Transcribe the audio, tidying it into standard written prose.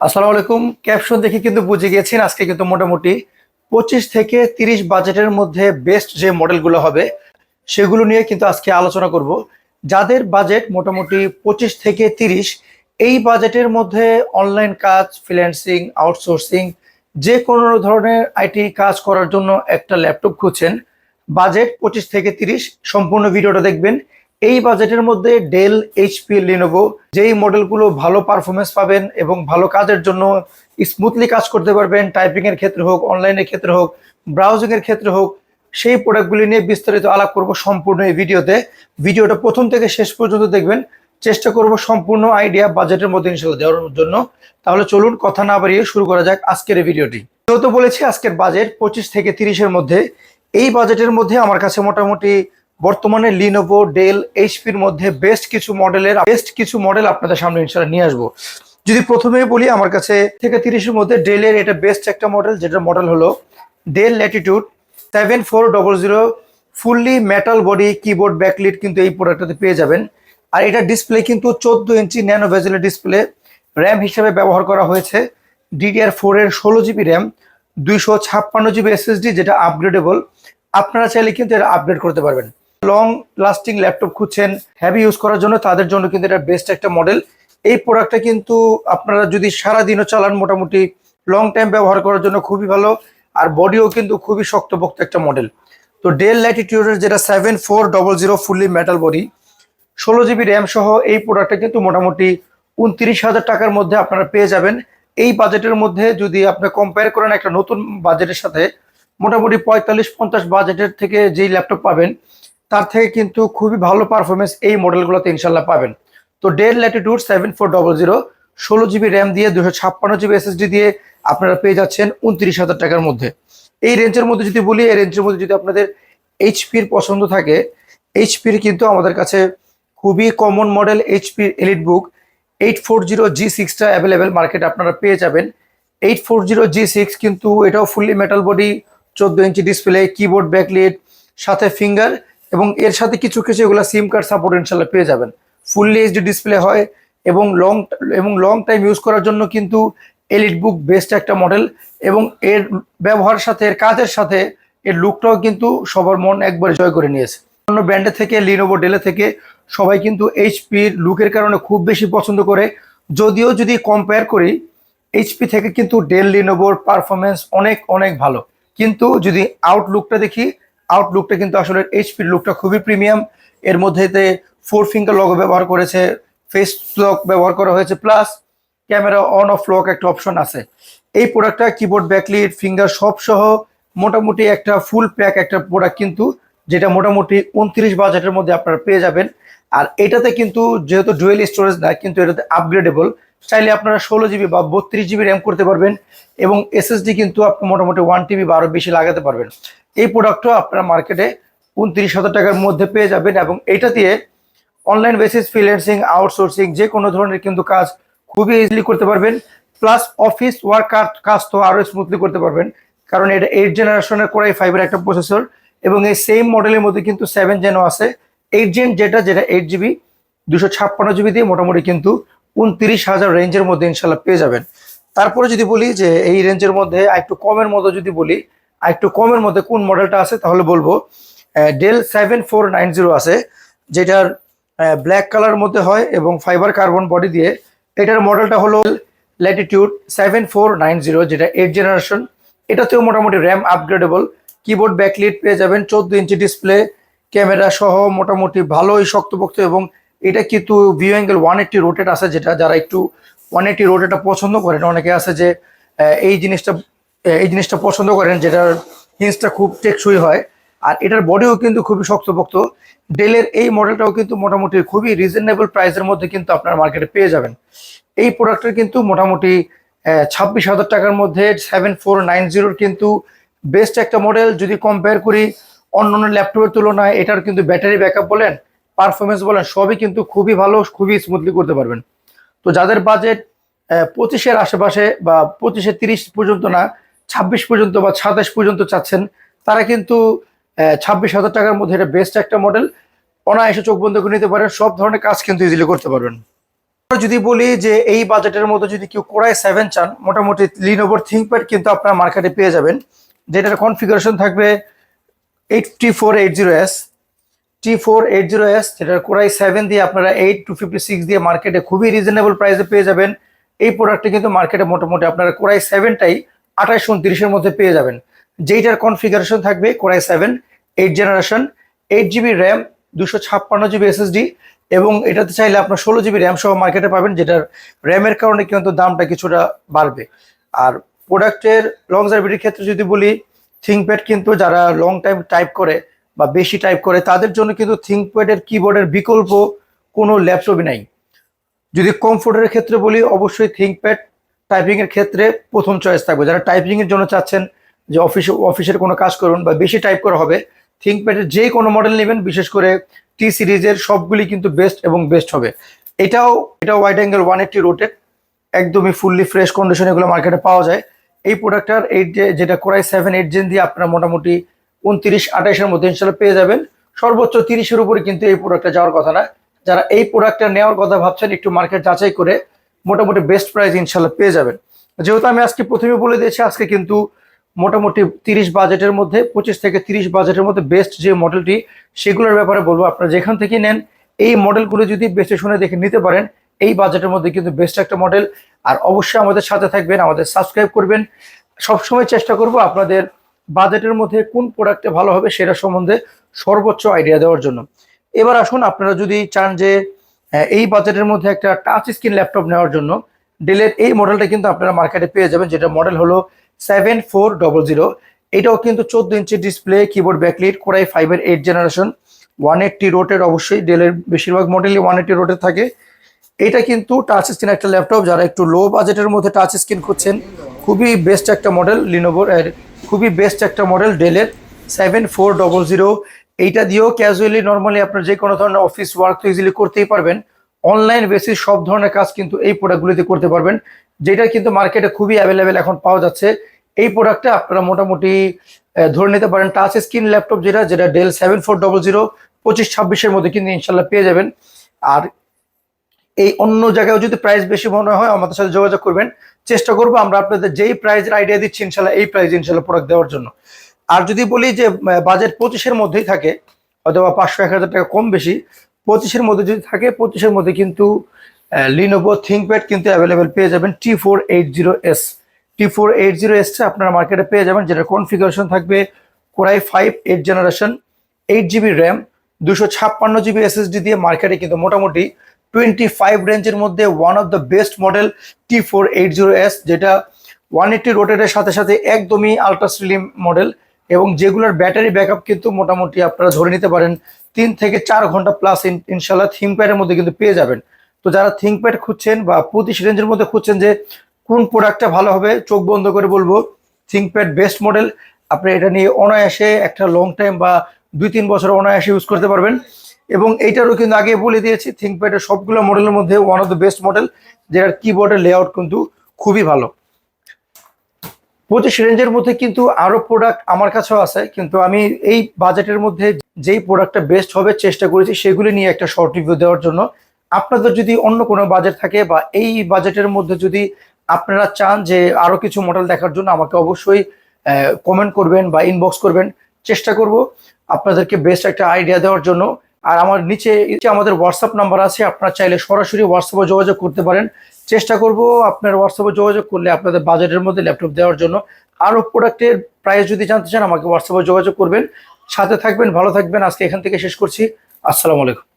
আসসালামু আলাইকুম। ক্যাপশন দেখে কিন্তু বুঝে গিয়েছেন আজকে কিন্তু মোটামুটি 25 থেকে 30 বাজেটের মধ্যে বেস্ট যে মডেলগুলো হবে সেগুলো নিয়ে কিন্তু আজকে আলোচনা করব। যাদের বাজেট মোটামুটি 25 থেকে 30, এই বাজেটের মধ্যে অনলাইন কাজ, ফ্রিল্যান্সিং, আউটসোর্সিং যে কোনো ধরনের আইটি কাজ করার জন্য একটা ল্যাপটপ খুঁজছেন, বাজেট 25 থেকে 30, সম্পূর্ণ ভিডিওটা দেখবেন। এই বাজেটের মধ্যে ডেল, এইচপি, লিনোভো যেই মডেলগুলো ভালো পারফরমেন্স পাবেন এবং ভালো কাজের জন্য স্মুথলি কাজ করতে পারবেন, টাইপিং এর ক্ষেত্রে হোক, অনলাইনের ক্ষেত্রে হোক, ব্রাউজিং এর ক্ষেত্রে হোক, সেই প্রোডাক্টগুলি নিয়ে বিস্তারিত আলাপ করব সম্পূর্ণ এই ভিডিওতে। ভিডিওটা প্রথম থেকে শেষ পর্যন্ত দেখবেন, চেষ্টা করব সম্পূর্ণ আইডিয়া বাজেটের মধ্যে ইনশাআল্লাহ দেওয়ার জন্য। তাহলে চলুন কথা না বাড়িয়ে শুরু করা যাক আজকের এই ভিডিওটি। যেহেতু বলেছি আজকের বাজেট 25 থেকে 30-এর মধ্যে, এই বাজেটের মধ্যে আমার কাছে মোটামুটি বর্তমানে লিনোভো, ডেল, এইচপির মধ্যে বেস্ট কিছু মডেল আপনাদের সামনে ইনশাআল্লাহ নিয়ে আসবো। যদি প্রথমেই বলি, আমার কাছে থেকে 30-এর মধ্যে ডেলের এটা বেস্ট একটা মডেল, যেটা মডেল হলো del Latitude 7400, fully metal body, keyboard, backlit কিন্তু এই প্রোডাক্টটাতে পেয়ে যাবেন। আর এটা ডিসপ্লে কিন্তু 14 ইঞ্চি ন্যানো ভেজেলের ডিসপ্লে। র্যাম হিসেবে ব্যবহার করা হয়েছে DDR4 এর 16 GB র্যাম, 256 GB SSD, যেটা আপগ্রেডেবল। আপনারা চাইলে কিন্তু এটা আপগ্রেড করতে পারবেন। লং লাস্টিং ল্যাপটপ খুঁজছেন হেভি ইউজ করার জন্য, তাদের জন্য কিন্তু এটা বেস্ট একটা মডেল। এই প্রোডাক্টটা কিন্তু আপনারা যদি সারাদিনও চালান, মোটামুটি লং টাইম ব্যবহার করার জন্য খুবই ভালো। আর বডিও কিন্তু খুবই শক্তপোক্ত একটা মডেল। তো ডেল ল্যাটিটিউডের যেটা 7400 fully metal body, 16 GB RAM সহ এই প্রোডাক্টটা কিন্তু মোটামুটি 29,000 টাকার মধ্যে আপনারা পেয়ে যাবেন। এই বাজেটের মধ্যে যদি আপনি কম্পেয়ার করেন একটা নতুন বাজেটের সাথে, মোটামুটি 45-50 বাজেটের থেকে যেই ল্যাপটপ পাবেন, তার থেকে কিন্তু খুবই ভালো পারফরমেন্স এই মডেলগুলোতে ইনশাল্লাহ পাবেন। তো ডেল ল্যাটিটিউড 7400, 16 GB র্যাম দিয়ে, 256 GB SSD দিয়ে আপনারা পেয়ে যাচ্ছেন 29,000 টাকার মধ্যে। এই রেঞ্জের মধ্যে যদি বলি, এই রেঞ্জের মধ্যে যদি আপনাদের এইচপির পছন্দ থাকে, এইচপির কিন্তু আমাদের কাছে খুবই কমন মডেল এইচপির এলিটবুক 840G6টা অ্যাভেলেবেল মার্কেট আপনারা পেয়ে যাবেন। 840G6 কিন্তু এটাও fully metal body, 14 inch display, keyboard, backlit, সাথে ফিঙ্গার, এবং এর সাথে কিছু কিছু এগুলো সিম কার্ড সাপোর্ট ইনশাল্লাহ পেয়ে যাবেন। ফুললি এইচডি ডিসপ্লে হয় এবং লং টাইম ইউজ করার জন্য কিন্তু এলিটবুক বেস্ট একটা মডেল। এবং এর ব্যবহারের সাথে, এর কাজের সাথে এর লুকটাও কিন্তু সবার মন একবার জয় করে নিয়েছে। অন্য ব্র্যান্ডের থেকে, লিনোভো, ডেলে থেকে সবাই কিন্তু এইচপির লুকের কারণে খুব বেশি পছন্দ করে। যদিও যদি কম্পেয়ার করি, এইচপি থেকে কিন্তু ডেল, লিনোভোর পারফরমেন্স অনেক অনেক ভালো। কিন্তু যদি আউটলুকটা দেখি, আউটলুকটা কিন্তু আসলে এইচপির লুকটা খুবই প্রিমিয়াম। এর মধ্যে 4 ফিঙ্গার লগো ব্যবহার করেছে, ফেস লক ব্যবহার করা হয়েছে, plus camera on of lock একটা অপশন আছে। এই প্রোডাক্টটা কিবোর্ড, ব্যাকলিট, ফিঙ্গার সব সহ মোটামুটি একটা ফুল প্যাক একটা প্রোডাক্ট কিন্তু, যেটা মোটামুটি 29 বাজেটের মধ্যে আপনারা পেয়ে যাবেন। আর এটাতে কিন্তু যেহেতু ডুয়েল স্টোরেজ না, কিন্তু এটাতে আপগ্রেডেবল, চাইলে আপনারা 16 GB বা 32 GB র্যাম করতে পারবেন, এবং এসএসডি কিন্তু আপনি মোটামুটি 1 TB বা আরো বেশি লাগাতে পারবেন। এই প্রোডাক্টও আপনারা মার্কেটে 29,000 টাকার মধ্যে পেয়ে যাবেন, এবং এটা দিয়ে অনলাইন বেসিস, ফ্রিল্যান্সিং, আউটসোর্সিং যে কোনো ধরনের কিন্তু কাজ খুবই ইজিলি করতে পারবেন। প্লাস অফিস ওয়ার্ক কাজ তো আরো স্মুথলি করতে পারবেন, কারণ এটা 8 জেনারেশনের কোরাই 5-এর একটা প্রসেসর, এবং এই সেম মডেলের মধ্যে কিন্তু 7 জেনও আছে। 8 জেন যেটা 8 GB, 256 GB দিয়ে মোটামুটি কিন্তু 29,000 রেঞ্জের মধ্যে ইনশাল্লাহ পেয়ে যাবেন। তারপরে যদি বলি যে এই রেঞ্জের মধ্যে একটু কমের মধ্যে যদি বলি, একটু কমের মধ্যে কোন মডেলটা আছে, তাহলে বলবো ডেল 7490 আছে, যেটার ব্ল্যাক কালার মধ্যে হয় এবং ফাইবার কার্বন বডি দিয়ে। এটার মডেলটা হলো ল্যাটিটিউড 7490, যেটা 8 জেনারেশন। এটাতেও মোটামুটি র্যাম আপগ্রেডেবল, কিবোর্ড, ব্যাকলিট পেয়ে যাবেন, 14 ইঞ্চি ডিসপ্লে, ক্যামেরা সহ মোটামুটি ভালোই শক্তপোক্ত। এবং এটা কিন্তু ভিউ অ্যাঙ্গেল 180 রোটেট আছে, যেটা যারা একটু 180 রোটেটটা পছন্দ করেন, অনেকে আছে যে এই জিনিসটা পছন্দ করেন, যেটার হিন্সটা খুব টেকসই হয়। আর এটার বডিও কিন্তু খুবই শক্তপোক্ত। ডেলের এই মডেলটাও কিন্তু মোটামুটি খুবই রিজনেবল প্রাইসের মধ্যে কিন্তু আপনার মার্কেটে পেয়ে যাবেন। এই প্রোডাক্টের কিন্তু মোটামুটি 26,000 টাকার মধ্যে 7490 কিন্তু বেস্ট একটা মডেল। যদি কম্পেয়ার করি অন্যান্য ল্যাপটপের তুলনায়, এটার কিন্তু ব্যাটারি ব্যাকআপ বলেন, পারফরমেন্স বলেন, সবই কিন্তু খুবই ভালো, খুবই স্মুথলি করতে পারবেন। তো যাদের বাজেট 25-এর আশেপাশে বা 25-30 পর্যন্ত না, 26 পর্যন্ত বা 27 পর্যন্ত চাচ্ছেন, তারা কিন্তু 26,000 টাকার মধ্যে এটা বেস্ট একটা মডেল। অনায়াসে চোখ বন্ধ করে নিতে পারেন, সব ধরনের কাজ কিন্তু ইজিলি করতে পারবেন। যদি বলি যে এই বাজেটের মধ্যে যদি কেউ কোরাই 7 চান, মোটামুটি লিনোভোর থিংকপ্যাড কিন্তু আপনারা মার্কেটে পেয়ে যাবেন, যেটার কনফিগারেশন থাকবে 8480S T480S, যেটার কোরাই 7 দিয়ে আপনারা 8256 দিয়ে মার্কেটে খুবই রিজনেবল প্রাইসে পেয়ে যাবেন। এই প্রোডাক্টটি কিন্তু মার্কেটে মোটামুটি আপনারা কোরাই 7টাই 2829-এর মধ্যে পেয়ে যাবেন, যেইটার কনফিগারেশন থাকবে core i 7 8 generation, 8GB RAM, 256GB SSD, এবং এটাতে চাইলে আপনার 16GB র্যাম সহ মার্কেটে পাবেন, যেটার র্যামের কারণে কিন্তু দামটা কিছুটা বাড়বে। আর প্রোডাক্টের লংজারভিটির ক্ষেত্রে যদি বলি, থিংকপ্যাড কিন্তু যারা লং টাইম টাইপ করে বা বেশি টাইপ করে তাদের জন্য কিন্তু থিংকপ্যাডের কিবোর্ডের বিকল্প কোনো ল্যাপটপই নাই। যদি কমফোর্টের ক্ষেত্রে বলি, অবশ্যই থিংকপ্যাড টাইপিং এর ক্ষেত্রে প্রথম চয়েস থাকবে। যারা টাইপিং এর জন্য চাচ্ছেন যে অফিসের কোনো কাজ করুন বা বেশি টাইপ করা হবে, থিংকপ্যাডের যে কোনো মডেল নেবেন, বিশেষ করে টি সিরিজের সবগুলি কিন্তু বেস্ট এবং বেস্ট হবে। এটাও ওয়াইড অ্যাঙ্গেল 180 রোটেট, একদমই ফুললি ফ্রেশ কন্ডিশন, এগুলো মার্কেটে পাওয়া যায়। এই প্রোডাক্টটার যেটা কোরাই 7 8 জেন দিয়ে আপনারা মোটামুটি 29-28-এর মধ্যে ইনশাল্লাহ পেয়ে যাবেন। সর্বোচ্চ 30-এর উপরে কিন্তু এই প্রোডাক্টটা যাওয়ার কথা না। যারা এই প্রোডাক্টটা নেওয়ার কথা ভাবছেন, একটু মার্কেট যাচাই করে মোটামুটি বেস্ট প্রাইস ইনশাল্লাহ পেয়ে যাবেন। যেহেতু আমি আজকে প্রথমে বলে দিয়েছি, আজকে কিন্তু মোটামুটি 30 বাজেটের মধ্যে, 25 থেকে 30 বাজেটের মধ্যে বেস্ট যে মডেলটি, সেগুলোর ব্যাপারে বলবো। আপনারা যেখান থেকে নেন এই মডেলগুলো যদি বেস্ট শুনে দেখে নিতে পারেন, এই বাজেটের মধ্যে কিন্তু বেস্ট একটা মডেল। আর অবশ্যই আমাদের সাথে থাকবেন, আমাদের সাবস্ক্রাইব করবেন। সবসময় চেষ্টা করব আপনাদের বাজেটের মধ্যে কোন প্রোডাক্টে ভালো হবে সেটা সম্বন্ধে সর্বোচ্চ আইডিয়া দেওয়ার জন্য। এবার আসুন, আপনারা যদি চান যে এই বাজেটের মধ্যে একটা টাচ স্ক্রিন ল্যাপটপ নেওয়ার জন্য, ডেলের এই মডেলটা কিন্তু আপনারা মার্কেটে পেয়ে যাবেন, যেটা মডেল হলো 7400। এটাও কিন্তু 14 inch display, keyboard backlit, Core i 5-এর 8 জেনারেশন, 180 রোটের। অবশ্যই ডেলের বেশিরভাগ মডেলই 180 রোটের থাকে। এটা কিন্তু টাচ স্ক্রিন একটা ল্যাপটপ। যারা একটু লো বাজেটের মধ্যে টাচ স্ক্রিন খুঁজছেন, খুবই বেস্ট একটা মডেল লিনোভোর, খুবই বেস্ট একটা মডেল ডেলের 7400। এইটা দিয়েও ক্যাজুয়ালি নর্মালি আপনার যে কোনো ধরনের অফিস ওয়ার্ক তো ইজিলি করতেই পারবেন। অনলাইন বেসিস সব ধরনের কাজ কিন্তু এই প্রোডাক্টগুলিতে করতে পারবেন, যেটা কিন্তু মার্কেটে খুবই অ্যাভেলেবেল এখন পাওয়া যাচ্ছে। এই প্রোডাক্টটা আপনারা মোটামুটি ধরে নিতে পারেন টাচ স্ক্রিন ল্যাপটপ, যেটা ডেল 7400 25-26-এর মধ্যে কিন্তু ইনশাল্লাহ পেয়ে যাবেন। আর এই অন্য জায়গায় যদি প্রাইস বেশি মনে হয়, আমাদের সাথে যোগাযোগ করবেন। চেষ্টা করবো আমরা আপনাদের যেই প্রাইসের আইডিয়া দিচ্ছি ইনশাল্লাহ এই প্রাইস ইনশাল্লাহ প্রোডাক্ট দেওয়ার জন্য। আর যদি বলি যে বাজেট 25-এর মধ্যেই থাকে, অথবা 500-1000 টাকা কম বেশি, 25-এর মধ্যে যদি থাকে, 25-এর মধ্যে কিন্তু লিনোভো থিংকপ্যাড কিন্তু অ্যাভেলেবেল পেয়ে যাবেন। T480টা আপনারা মার্কেটে পেয়ে যাবেন, যেটা কনফিগারেশন থাকবে core i 5 8 generation, 8GB RAM, 256GB SSD দিয়ে মার্কেটে কিন্তু মোটামুটি 25 রেঞ্জের মধ্যে one of the best model T480S, যেটা 180 রোটেটের সাথে সাথে একদমই আলট্রা স্লিম মডেল, এবং যেগুলোর ব্যাটারি ব্যাকআপ কিন্তু মোটামুটি আপনারা ধরে নিতে পারেন 3 থেকে 4 ঘন্টা প্লাস ইনশাল্লাহ থিংকপ্যাডের মধ্যে কিন্তু পেয়ে যাবেন। তো যারা থিংকপ্যাড খুঁজছেন বা 25 রেঞ্জের মধ্যে খুঁজছেন যে কোন প্রোডাক্টটা ভালো হবে, চোখ বন্ধ করে বলবো থিংকপ্যাড বেস্ট মডেল। আপনি এটা নিয়ে অনায়াসে একটা লং টাইম বা 2-3 বছর অনায়াসে ইউজ করতে পারবেন। এবং এইটারও কিন্তু আগে বলে দিয়েছি, থিংকপ্যাডের সবগুলো মডেলের মধ্যে one of the best model, যেটার কিবোর্ডের লেআউট কিন্তু খুবই ভালো। 25 রেঞ্জের মধ্যে কিন্তু আরো প্রোডাক্ট আমার কাছেও আছে, কিন্তু আমি এই বাজেটের মধ্যে যেই প্রোডাক্টটা বেস্ট হবে চেষ্টা করেছি সেগুলি নিয়ে একটা শর্ট রিভিউ দেওয়ার জন্য। আপনাদের যদি অন্য কোনো বাজেট থাকে বা এই বাজেটের মধ্যে যদি আপনারা চান যে আরো কিছু মডেল দেখার জন্য, আমাকে অবশ্যই কমেন্ট করবেন বা ইনবক্স করবেন। চেষ্টা করব আপনাদেরকে বেস্ট একটা আইডিয়া দেওয়ার জন্য। আর আমার নিচে আমাদের হোয়াটসঅ্যাপ নাম্বার আছে, আপনারা চাইলে সরাসরি হোয়াটসঅ্যাপে যোগাযোগ করতে পারেন। চেষ্টা করব আপনার হোয়াটসঅ্যাপে যোগাযোগ করলে আপনাদের বাজেটের মধ্যে ল্যাপটপ দেওয়ার জন্য। আরও প্রোডাক্টের প্রাইস যদি জানতে চান, আমাকে হোয়াটসঅ্যাপে যোগাযোগ করবেন। সাথে থাকবেন, ভালো থাকবেন। আজকে এখান থেকে শেষ করছি। আসসালামু আলাইকুম।